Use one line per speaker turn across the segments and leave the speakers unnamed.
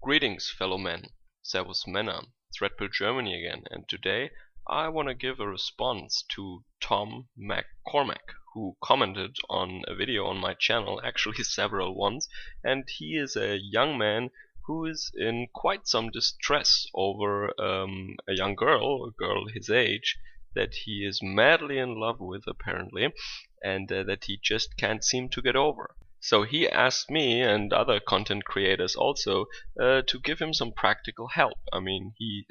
Greetings, fellow men. Servus Männer. It's Red Pill Germany again, and today I want to give a response to Tom McCormack, who commented on a video on my channel, actually several ones, and he is a young man who is in quite some distress over a young girl, a girl his age, that he is madly in love with apparently, and that he just can't seem to get over. So he asked me and other content creators also to give him some practical help. I mean, he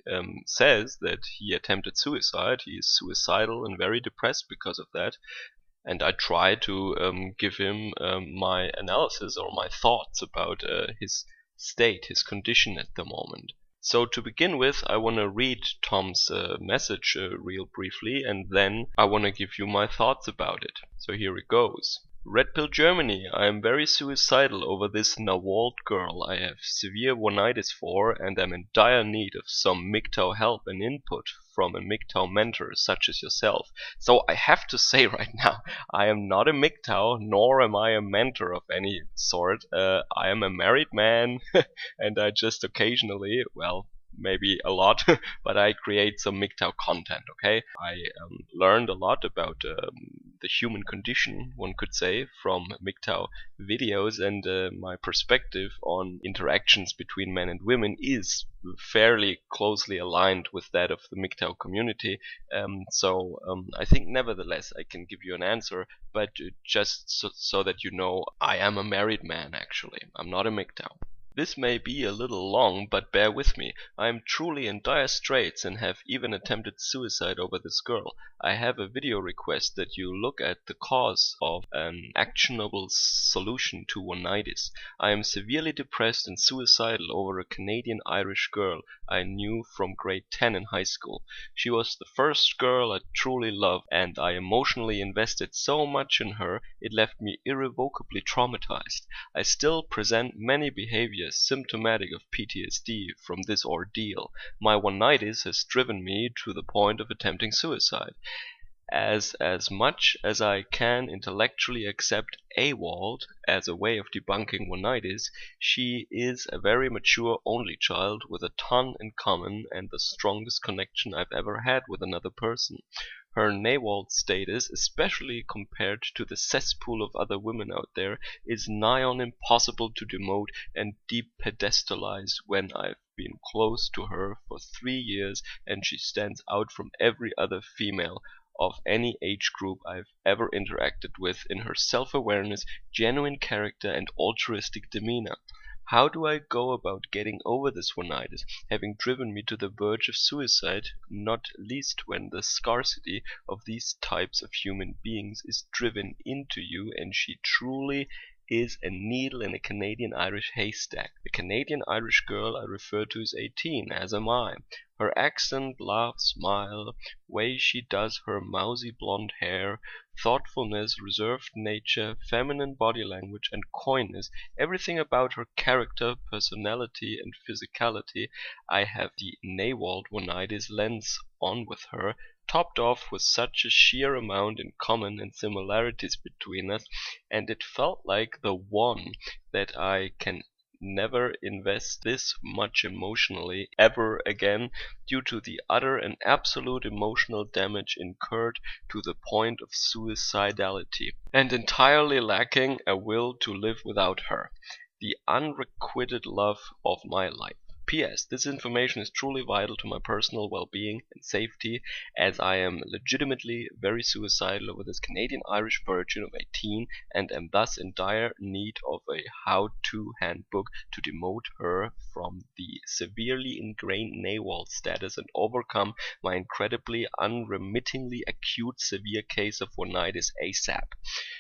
says that he attempted suicide, he is suicidal and very depressed because of that. And I try to give him my analysis or my thoughts about his state, his condition at the moment. So to begin with, I want to read Tom's message real briefly, and then I want to give you my thoughts about it. So here it goes. Red Pill Germany, I am very suicidal over this nawalt girl I have severe Oneitis for, and am in dire need of some Mgtow help and input from a Mgtow mentor such as yourself. So I have to say right now, I am not a Mgtow, nor am I a mentor of any sort. I am a married man, and I just occasionally, well, maybe a lot, but I create some Mgtow content, okay? I learned a lot about the human condition, one could say, from Mgtow videos, and my perspective on interactions between men and women is fairly closely aligned with that of the Mgtow community. So I think nevertheless I can give you an answer, but just so that you know, I am a married man actually. I'm not a Mgtow. This may be a little long, but bear with me. I am truly in dire straits and have even attempted suicide over this girl. I have a video request that you look at the cause of an actionable solution to Oneitis. I am severely depressed and suicidal over a Canadian-Irish girl I knew from grade 10 in high school. She was the first girl I truly loved, and I emotionally invested so much in her it left me irrevocably traumatized. I still present many behaviours symptomatic of PTSD from this ordeal. My Oneitis has driven me to the point of attempting suicide. As much as I can intellectually accept AWALT as a way of debunking Oneitis, she is a very mature only child with a ton in common and the strongest connection I've ever had with another person. Her nawalt status, especially compared to the cesspool of other women out there, is nigh on impossible to demote and depedestalize when I've been close to her for 3 years and she stands out from every other female of any age group I've ever interacted with in her self-awareness, genuine character, and altruistic demeanour. How do I go about getting over this Oneitis, having driven me to the verge of suicide, not least when the scarcity of these types of human beings is driven into you, and she truly is a needle in a Canadian-Irish haystack. The Canadian-Irish girl I refer to is 18, as am I. Her accent, laugh, smile, way she does her mousy blonde hair, thoughtfulness, reserved nature, feminine body language, and coyness, everything about her character, personality, and physicality, I have the nawalt Oneitis lens on with her, topped off with such a sheer amount in common and similarities between us, and it felt like the one that I can never invest this much emotionally ever again, due to the utter and absolute emotional damage incurred to the point of suicidality, and entirely lacking a will to live without her, the unrequited love of my life. P.S. This information is truly vital to my personal well-being and safety, as I am legitimately very suicidal over this Canadian-Irish virgin of 18 and am thus in dire need of a how-to handbook to demote her from the severely ingrained nawalt status and overcome my incredibly unremittingly acute severe case of Oneitis ASAP.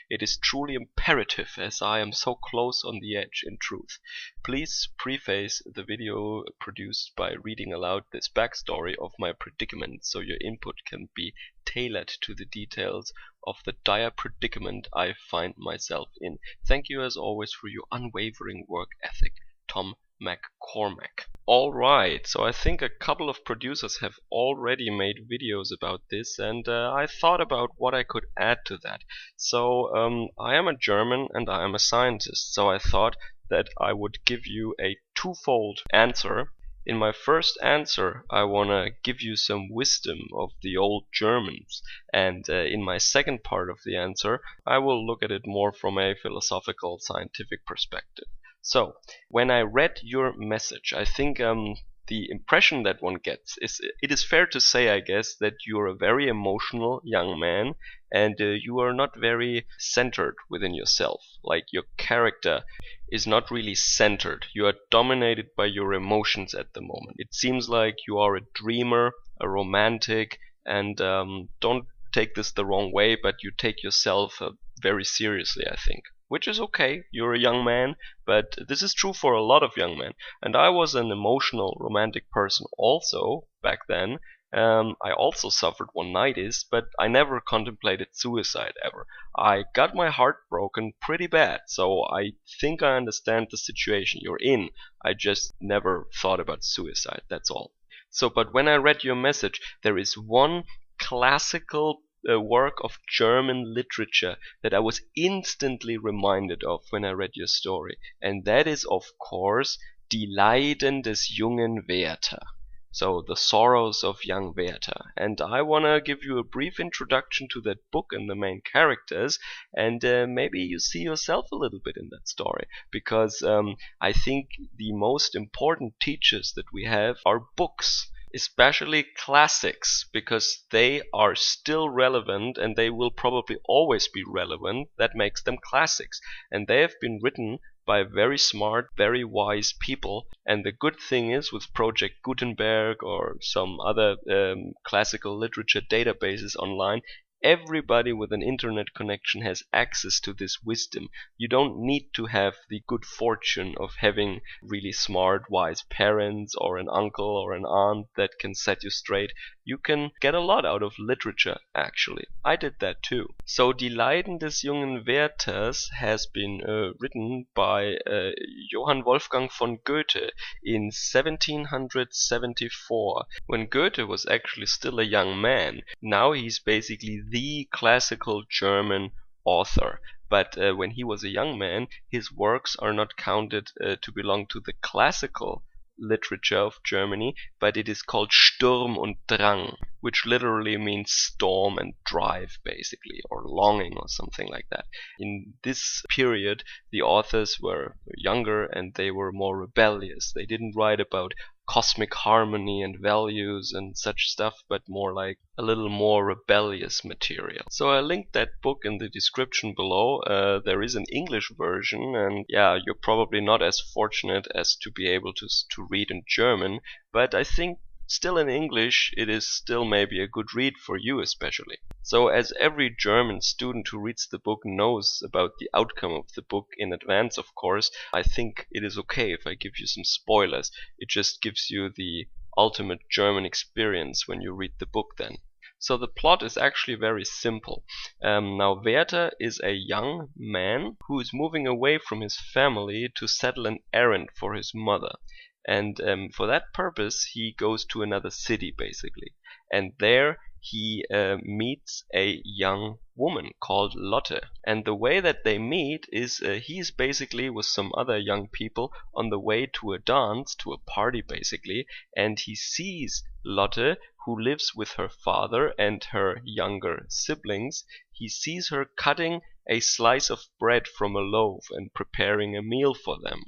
It is truly imperative, as I am so close on the edge in truth. Please preface the video produced by reading aloud this backstory of my predicament, so your input can be tailored to the details of the dire predicament I find myself in. Thank you as always for your unwavering work ethic. Tom McCormack. Alright, so I think a couple of producers have already made videos about this, and I thought about what I could add to that. So I am a German and I am a scientist, so I thought that I would give you a twofold answer. In my first answer, I want to give you some wisdom of the old Germans, and in my second part of the answer, I will look at it more from a philosophical, scientific perspective. So, when I read your message, I think the impression that one gets is it is fair to say, I guess, that you're a very emotional young man and you are not very centered within yourself. Like your character is not really centered. You are dominated by your emotions at the moment. It seems like you are a dreamer, a romantic, and don't take this the wrong way, but you take yourself very seriously, I think. Which is okay, you're a young man, but this is true for a lot of young men. And I was an emotional, romantic person also back then. I also suffered Oneitis, but I never contemplated suicide ever. I got my heart broken pretty bad, so I think I understand the situation you're in. I just never thought about suicide, that's all. So, but when I read your message, there is one classical work of German literature that I was instantly reminded of when I read your story, and that is, of course, Die Leiden des jungen Werther. So, the sorrows of young Werther. And I want to give you a brief introduction to that book and the main characters, and maybe you see yourself a little bit in that story, because I think the most important teachers that we have are books. Especially classics, because they are still relevant and they will probably always be relevant. That makes them classics. And they have been written by very smart, very wise people. And the good thing is, with Project Gutenberg or some other classical literature databases online, everybody with an internet connection has access to this wisdom. You don't need to have the good fortune of having really smart, wise parents or an uncle or an aunt that can set you straight. You can get a lot out of literature, actually. I did that too. So, Die Leiden des jungen Werthers has been written by Johann Wolfgang von Goethe in 1774, when Goethe was actually still a young man. Now he's basically the classical German author. But when he was a young man, his works are not counted to belong to the classical literature of Germany, but it is called Sturm und Drang, which literally means storm and drive, basically, or longing or something like that. In this period, the authors were younger and they were more rebellious. They didn't write about cosmic harmony and values and such stuff, but more like a little more rebellious material. So I linked that book in the description below. There is an English version, and yeah, you're probably not as fortunate as to be able to read in German, but I think still in English it is still maybe a good read for you especially. So, as every German student who reads the book knows about the outcome of the book in advance, of course, I think it is okay if I give you some spoilers. It just gives you the ultimate German experience when you read the book then. So the plot is actually very simple. Now Werther is a young man who is moving away from his family to settle an errand for his mother. And for that purpose he goes to another city basically. And there he meets a young woman called Lotte. And the way that they meet is he's basically with some other young people on the way to a dance, to a party basically, and he sees Lotte, who lives with her father and her younger siblings. He sees her cutting a slice of bread from a loaf and preparing a meal for them,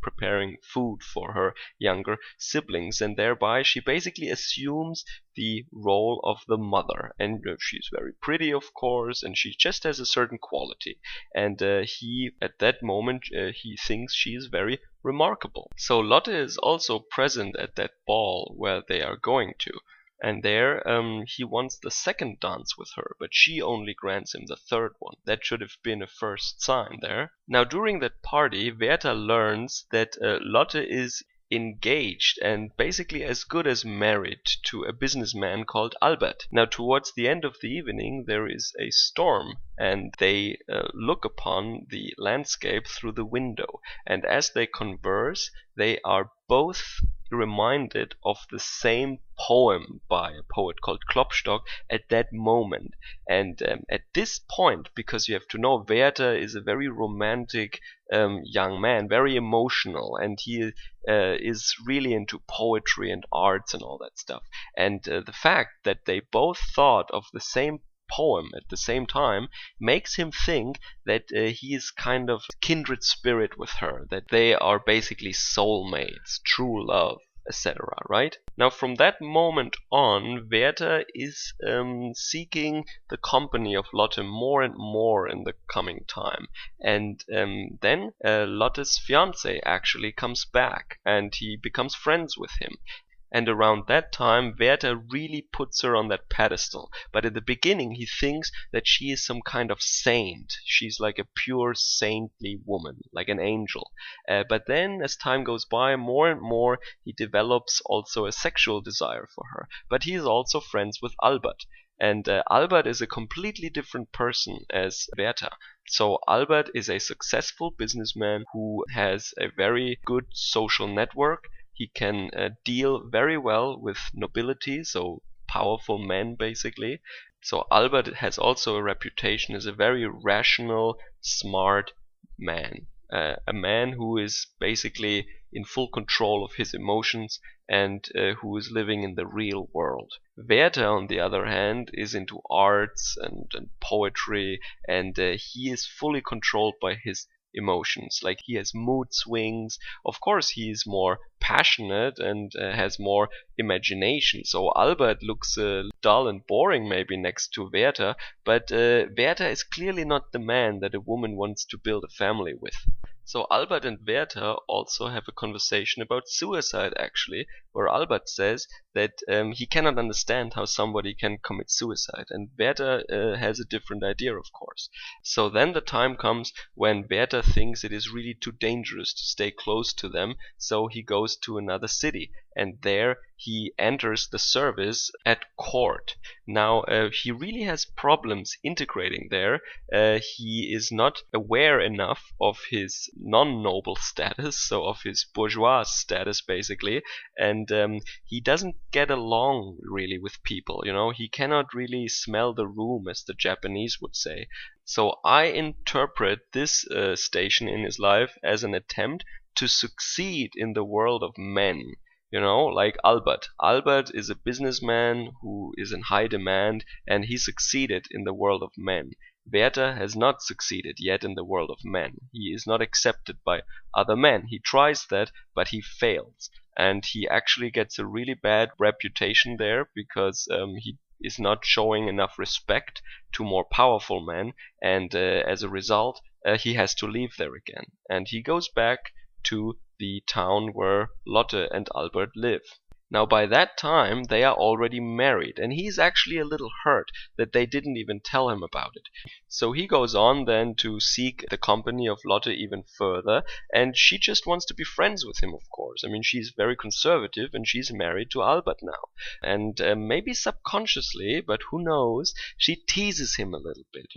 preparing food for her younger siblings, and thereby she basically assumes the role of the mother. And she's very pretty, of course, and she just has a certain quality. And he, at that moment, he thinks she is very remarkable. So Lotte is also present at that ball where they are going to. And there he wants the second dance with her, but she only grants him the third one. That should have been a first sign there. Now during that party, Werther learns that Lotte is engaged and basically as good as married to a businessman called Albert. Now towards the end of the evening there is a storm and they look upon the landscape through the window, and as they converse they are both reminded of the same poem by a poet called Klopstock at that moment. And at this point, because you have to know, Werther is a very romantic young man, very emotional, and he is really into poetry and arts and all that stuff. And the fact that they both thought of the same poem at the same time makes him think that he is kind of kindred spirit with her, that they are basically soulmates, true love, etc. Right? Now, from that moment on, Werther is seeking the company of Lotte more and more in the coming time. And then Lotte's fiancé actually comes back and he becomes friends with him. And around that time, Werther really puts her on that pedestal. But at the beginning, he thinks that she is some kind of saint. She's like a pure saintly woman, like an angel. But then, as time goes by, more and more, he develops also a sexual desire for her. But he is also friends with Albert. And Albert is a completely different person as Werther. So Albert is a successful businessman who has a very good social network. He can deal very well with nobility, so powerful men basically. So Albert has also a reputation as a very rational, smart man. A man who is basically in full control of his emotions and who is living in the real world. Werther, on the other hand, is into arts and poetry, and he is fully controlled by his emotions. Like, he has mood swings. Of course, he is more passionate and has more imagination. So Albert looks dull and boring maybe next to Werther, but Werther is clearly not the man that a woman wants to build a family with. So Albert and Werther also have a conversation about suicide, actually, where Albert says that he cannot understand how somebody can commit suicide, and Werther has a different idea, of course. So then the time comes when Werther thinks it is really too dangerous to stay close to them, so he goes to another city, and there he enters the service at court. Now, he really has problems integrating there. He is not aware enough of his non-noble status, so of his bourgeois status basically, and he doesn't get along really with people. He cannot really smell the room, as the Japanese would say. So I interpret this station in his life as an attempt to succeed in the world of men. Like Albert. Albert is a businessman who is in high demand, and he succeeded in the world of men. Werther has not succeeded yet in the world of men. He is not accepted by other men. He tries that, but he fails. And he actually gets a really bad reputation there because he is not showing enough respect to more powerful men, and as a result, he has to leave there again. And he goes back to the town where Lotte and Albert live. Now, by that time, they are already married, and he's actually a little hurt that they didn't even tell him about it. So he goes on then to seek the company of Lotte even further, and she just wants to be friends with him, of course. I mean, she's very conservative, and she's married to Albert now. And maybe subconsciously, but who knows, she teases him a little bit,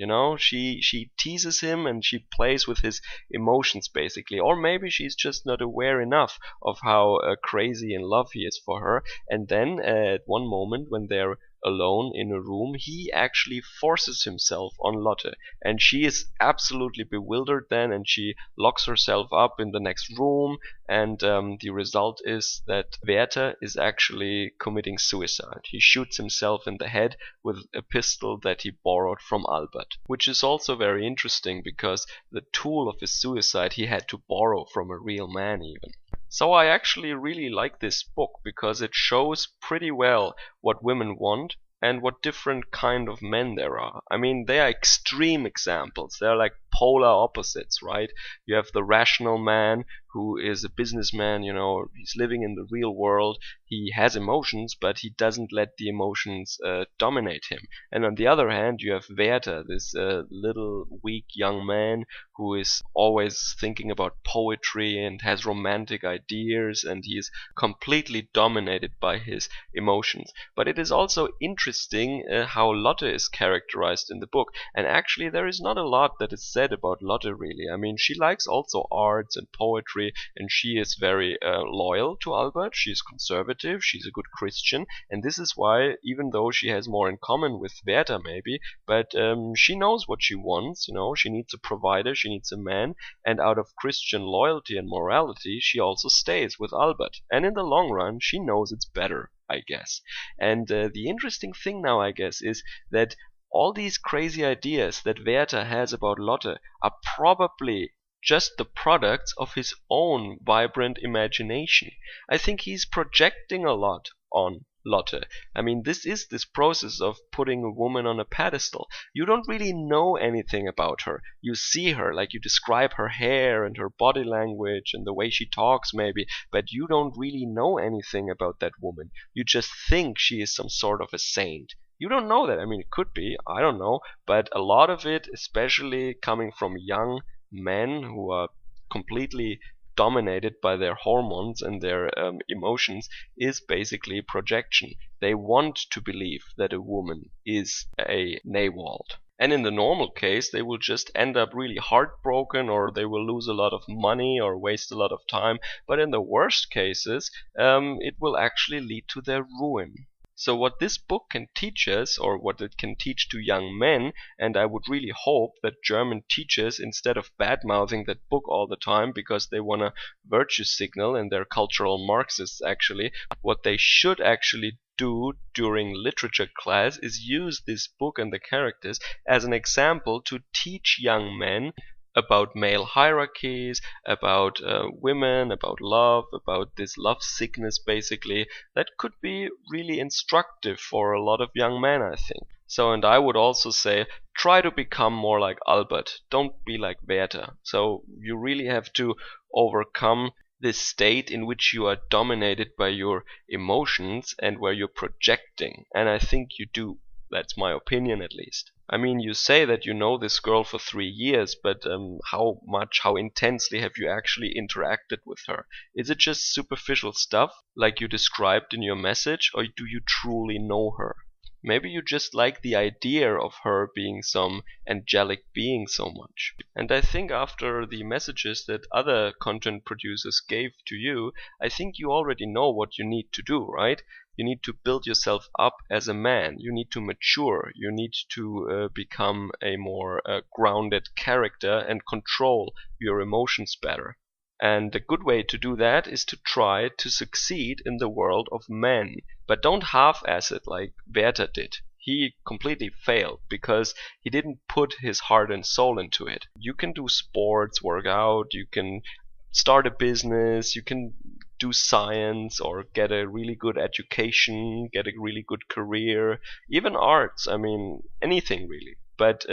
She teases him, and she plays with his emotions, basically. Or maybe she's just not aware enough of how crazy in love he is for her, and then at one moment when they're alone in a room, he actually forces himself on Lotte, and she is absolutely bewildered then, and she locks herself up in the next room, and the result is that Werther is actually committing suicide. He shoots himself in the head with a pistol that he borrowed from Albert, which is also very interesting because the tool of his suicide he had to borrow from a real man even. So I actually really like this book because it shows pretty well what women want and what different kind of men there are. I mean, they are extreme examples. They're like polar opposites, right? You have the rational man who is a businessman, he's living in the real world. He has emotions, but he doesn't let the emotions dominate him. And on the other hand, you have Werther, this little weak young man who is always thinking about poetry and has romantic ideas, and he is completely dominated by his emotions. But it is also interesting how Lotte is characterized in the book. And actually, there is not a lot that is said about Lotte, really. I mean, she likes also arts and poetry country, and she is very loyal to Albert. She's conservative, she's a good Christian, and this is why, even though she has more in common with Werther maybe, but she knows what she wants, she needs a provider, she needs a man, and out of Christian loyalty and morality, she also stays with Albert. And in the long run, she knows it's better, I guess. And the interesting thing now, I guess, is that all these crazy ideas that Werther has about Lotte are probably just the products of his own vibrant imagination. I think he's projecting a lot on Lotte. I mean, this process of putting a woman on a pedestal. You don't really know anything about her. You see her, like you describe her hair and her body language and the way she talks maybe, but you don't really know anything about that woman. You just think she is some sort of a saint. You don't know that. I mean, it could be, I don't know, but a lot of it, especially coming from young men who are completely dominated by their hormones and their emotions, is basically projection. They want to believe that a woman is a nawalt. And in the normal case, they will just end up really heartbroken, or they will lose a lot of money or waste a lot of time. But in the worst cases, it will actually lead to their ruin. So what this book can teach us, or what it can teach to young men, and I would really hope that German teachers, instead of bad-mouthing that book all the time because they want to virtue signal and they're cultural Marxists actually, what they should actually do during literature class is use this book and the characters as an example to teach young men about male hierarchies, about women, about love, about this love sickness basically. That could be really instructive for a lot of young men, I think. So, and I would also say, try to become more like Albert. Don't be like Werther. So you really have to overcome this state in which you are dominated by your emotions and where you're projecting. And I think you do. That's my opinion, at least. I mean, you say that you know this girl for 3 years, but how intensely have you actually interacted with her? Is it just superficial stuff, like you described in your message, or do you truly know her? Maybe you just like the idea of her being some angelic being so much. And I think after the messages that other content producers gave to you, I think you already know what you need to do, right? You need to build yourself up as a man. You need to mature. You need to become a more grounded character and control your emotions better. And a good way to do that is to try to succeed in the world of men. But don't half-ass it like Werther did. He completely failed because he didn't put his heart and soul into it. You can do sports, work out, you can start a business, you can do science or get a really good education, get a really good career, even arts, I mean, anything really. But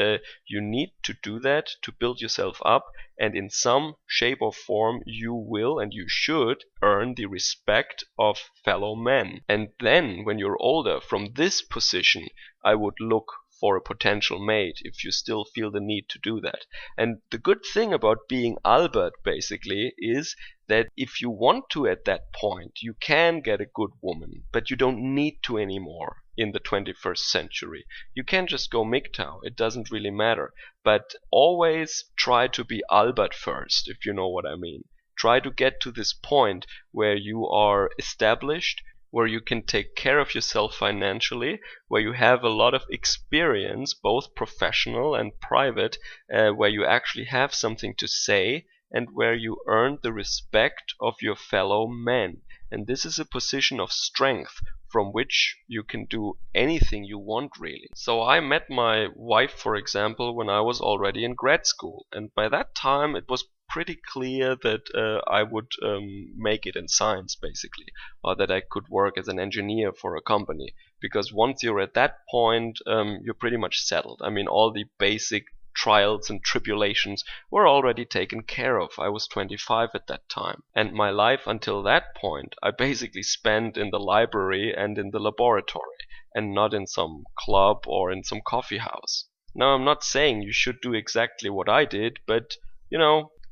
you need to do that to build yourself up, and in some shape or form you will and you should earn the respect of fellow men. And then when you're older, from this position, I would look for a potential mate if you still feel the need to do that. And the good thing about being Albert basically is that if you want to at that point, you can get a good woman, but you don't need to anymore in the 21st century. You can just go Mgtow, it doesn't really matter. But always try to be Albert first, if you know what I mean. Try to get to this point where you are established, where you can take care of yourself financially, where you have a lot of experience, both professional and private, where you actually have something to say, and where you earn the respect of your fellow men. And this is a position of strength from which you can do anything you want, really. So I met my wife, for example, when I was already in grad school, and by that time it was pretty clear that I would make it in science, basically, or that I could work as an engineer for a company. Because once you're at that point, you're pretty much settled. I mean, all the basic trials and tribulations were already taken care of. I was 25 at that time. And my life until that point, I basically spent in the library and in the laboratory, and not in some club or in some coffee house. Now, I'm not saying you should do exactly what I did, but,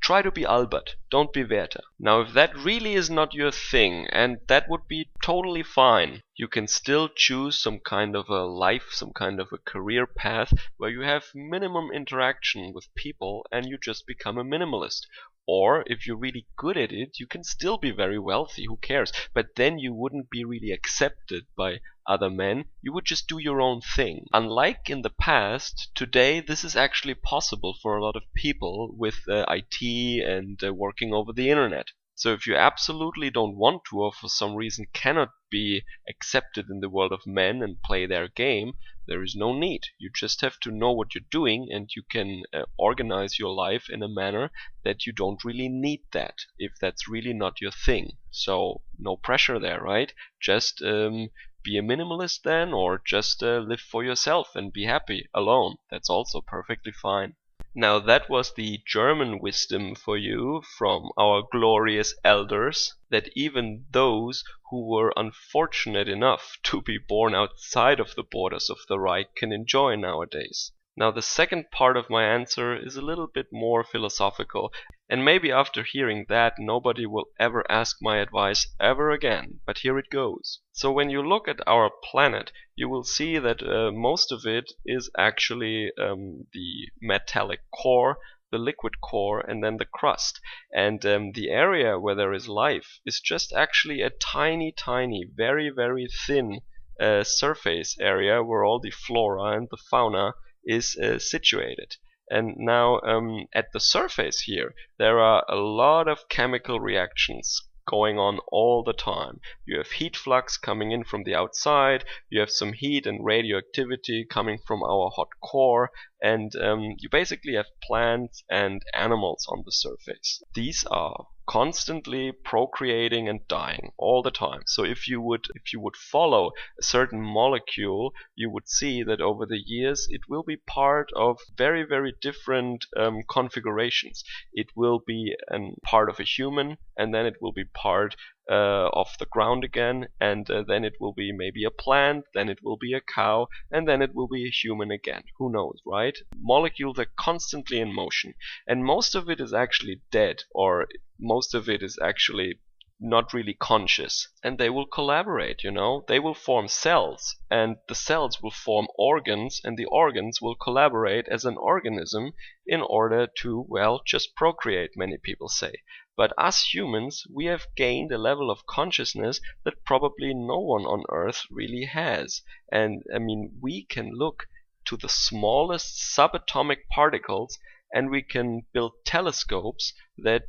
try to be Albert, don't be Werther. Now, if that really is not your thing, and that would be totally fine, you can still choose some kind of a life, some kind of a career path where you have minimum interaction with people and you just become a minimalist. Or if you're really good at it, you can still be very wealthy, who cares? But then you wouldn't be really accepted by other men, you would just do your own thing. Unlike in the past, today this is actually possible for a lot of people with IT and working over the internet. So if you absolutely don't want to, or for some reason cannot be accepted in the world of men and play their game, there is no need. You just have to know what you're doing, and you can organize your life in a manner that you don't really need that, if that's really not your thing. So no pressure there, right? Just be a minimalist then, or just live for yourself and be happy alone. That's also perfectly fine. Now that was the German wisdom for you from our glorious elders, that even those who were unfortunate enough to be born outside of the borders of the Reich can enjoy nowadays. Now the second part of my answer is a little bit more philosophical, and maybe after hearing that nobody will ever ask my advice ever again, but here it goes. So when you look at our planet, you will see that most of it is actually the metallic core, the liquid core, and then the crust. And the area where there is life is just actually a tiny, very, very thin surface area where all the flora and the fauna is situated. And now at the surface here, there are a lot of chemical reactions going on all the time. You have heat flux coming in from the outside, you have some heat and radioactivity coming from our hot core, and you basically have plants and animals on the surface. These are constantly procreating and dying all the time. So if you would follow a certain molecule, you would see that over the years it will be part of very, very different configurations. It will be part of a human, and then it will be part of the ground again, and then it will be maybe a plant, then it will be a cow, and then it will be a human again. Who knows, right? Molecules are constantly in motion, and most of it is actually dead, or most of it is actually not really conscious, and they will collaborate, they will form cells, and the cells will form organs, and the organs will collaborate as an organism in order to, well, just procreate, many people say. But us humans, we have gained a level of consciousness that probably no one on Earth really has. And I mean, we can look to the smallest subatomic particles, and we can build telescopes that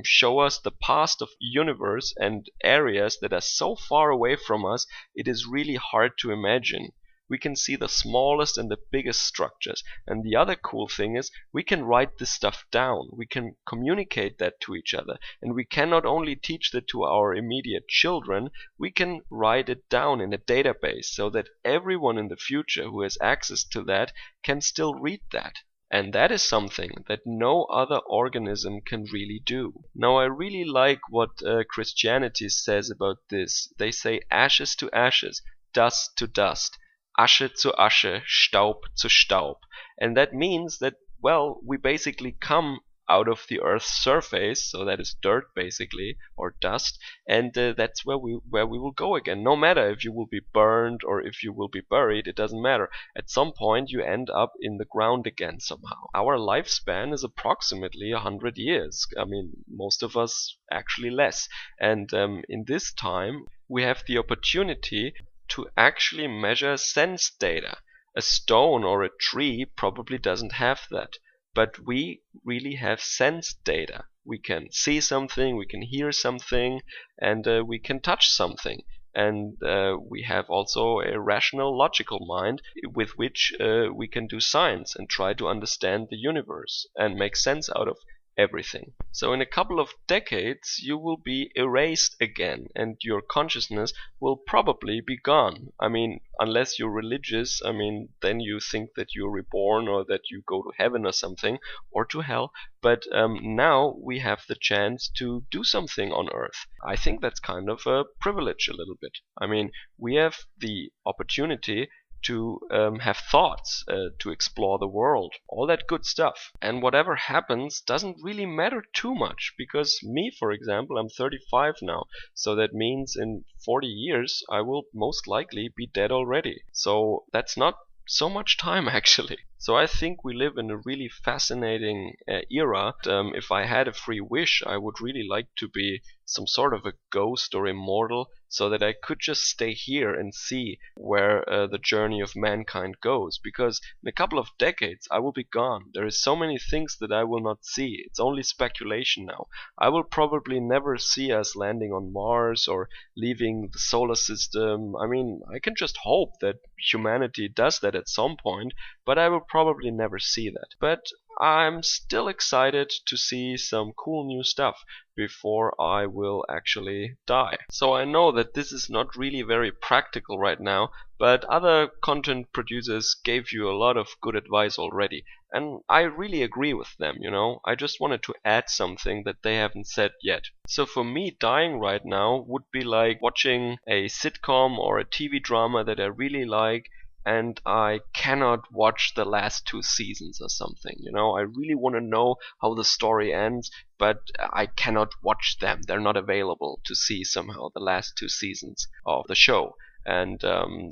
show us the past of universe and areas that are so far away from us, it is really hard to imagine. We can see the smallest and the biggest structures. And the other cool thing is we can write this stuff down. We can communicate that to each other. And we can not only teach that to our immediate children, we can write it down in a database so that everyone in the future who has access to that can still read that. And that is something that no other organism can really do. Now I really like what Christianity says about this. They say ashes to ashes, dust to dust. Asche zu Asche, Staub zu Staub. And that means that, well, we basically come out of the Earth's surface, so that is dirt basically, or dust, and that's where we will go again. No matter if you will be burned or if you will be buried, it doesn't matter. At some point you end up in the ground again somehow. Our lifespan is approximately 100 years. I mean, most of us actually less. And in this time we have the opportunity to actually measure sense data. A stone or a tree probably doesn't have that, but we really have sense data. We can see something, we can hear something, and we can touch something. And we have also a rational, logical mind with which we can do science and try to understand the universe and make sense out of everything. So in a couple of decades you will be erased again, and your consciousness will probably be gone. I mean, unless you're religious, I mean, then you think that you're reborn or that you go to heaven or something, or to hell. But now we have the chance to do something on Earth. I think that's kind of a privilege a little bit. I mean, we have the opportunity to have thoughts, to explore the world, all that good stuff. And whatever happens doesn't really matter too much, because me, for example, I'm 35 now, so that means in 40 years I will most likely be dead already. So that's not so much time actually. So I think we live in a really fascinating era. If I had a free wish, I would really like to be some sort of a ghost or immortal, so that I could just stay here and see where the journey of mankind goes. Because in a couple of decades, I will be gone. There is so many things that I will not see. It's only speculation now. I will probably never see us landing on Mars or leaving the solar system. I mean, I can just hope that humanity does that at some point, but I will probably never see that. But I'm still excited to see some cool new stuff before I will actually die. So I know that this is not really very practical right now, but other content producers gave you a lot of good advice already. And I really agree with them, you know. I just wanted to add something that they haven't said yet. So for me, dying right now would be like watching a sitcom or a TV drama that I really like, and I cannot watch the last 2 seasons or something. You know, I really want to know how the story ends, but I cannot watch them. They're not available to see somehow the last 2 seasons of the show, and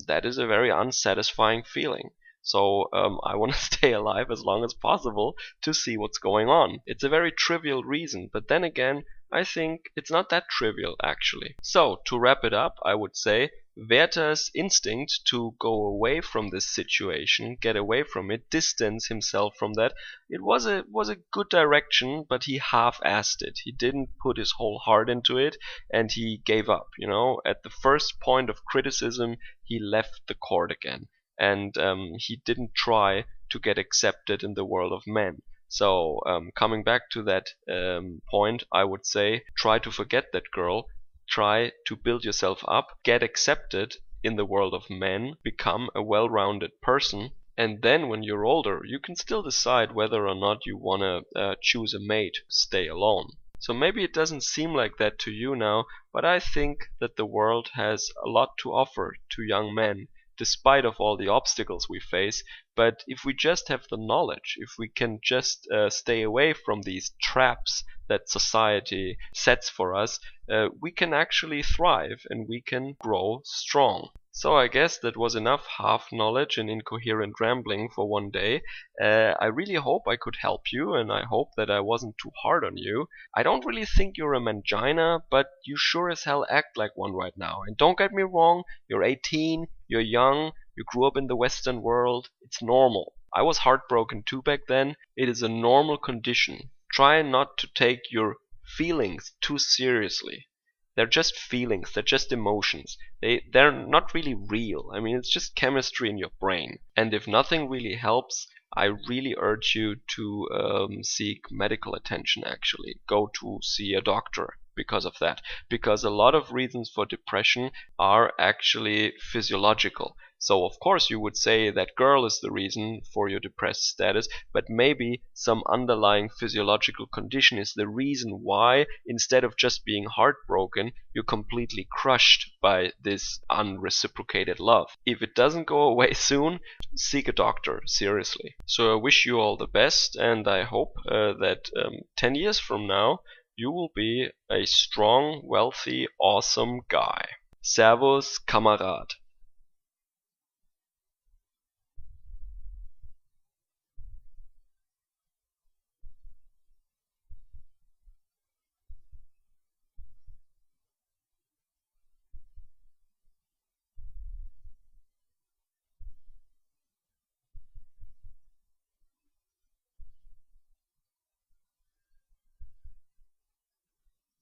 that is a very unsatisfying feeling. So I want to stay alive as long as possible to see what's going on. It's a very trivial reason, but then again, I think it's not that trivial actually. So to wrap it up, I would say Werther's instinct to go away from this situation, get away from it, distance himself from that, it was a good direction, but he half-assed it. He didn't put his whole heart into it, and he gave up. You know, at the first point of criticism, he left the court again, and he didn't try to get accepted in the world of men. So coming back to that point, I would say try to forget that girl, try to build yourself up, get accepted in the world of men, become a well-rounded person, and then when you're older, you can still decide whether or not you want to choose a mate, stay alone. So maybe it doesn't seem like that to you now, but I think that the world has a lot to offer to young men, despite of all the obstacles we face. But if we just have the knowledge, if we can just stay away from these traps that society sets for us, we can actually thrive and we can grow strong. So I guess that was enough half knowledge and incoherent rambling for one day. I really hope I could help you, and I hope that I wasn't too hard on you. I don't really think you're a mangina, but you sure as hell act like one right now. And don't get me wrong, you're 18, you're young, you grew up in the Western world. It's normal. I was heartbroken too back then. It is a normal condition. Try not to take your feelings too seriously. They're just feelings, they're just emotions. They're not really real. I mean, it's just chemistry in your brain. And if nothing really helps, I really urge you to seek medical attention actually. Go to see a doctor because of that. Because a lot of reasons for depression are actually physiological. So of course you would say that girl is the reason for your depressed status, but maybe some underlying physiological condition is the reason why, instead of just being heartbroken, you're completely crushed by this unreciprocated love. If it doesn't go away soon, seek a doctor, seriously. So I wish you all the best, and I hope that 10 years from now you will be a strong, wealthy, awesome guy. Servus, Kamerad.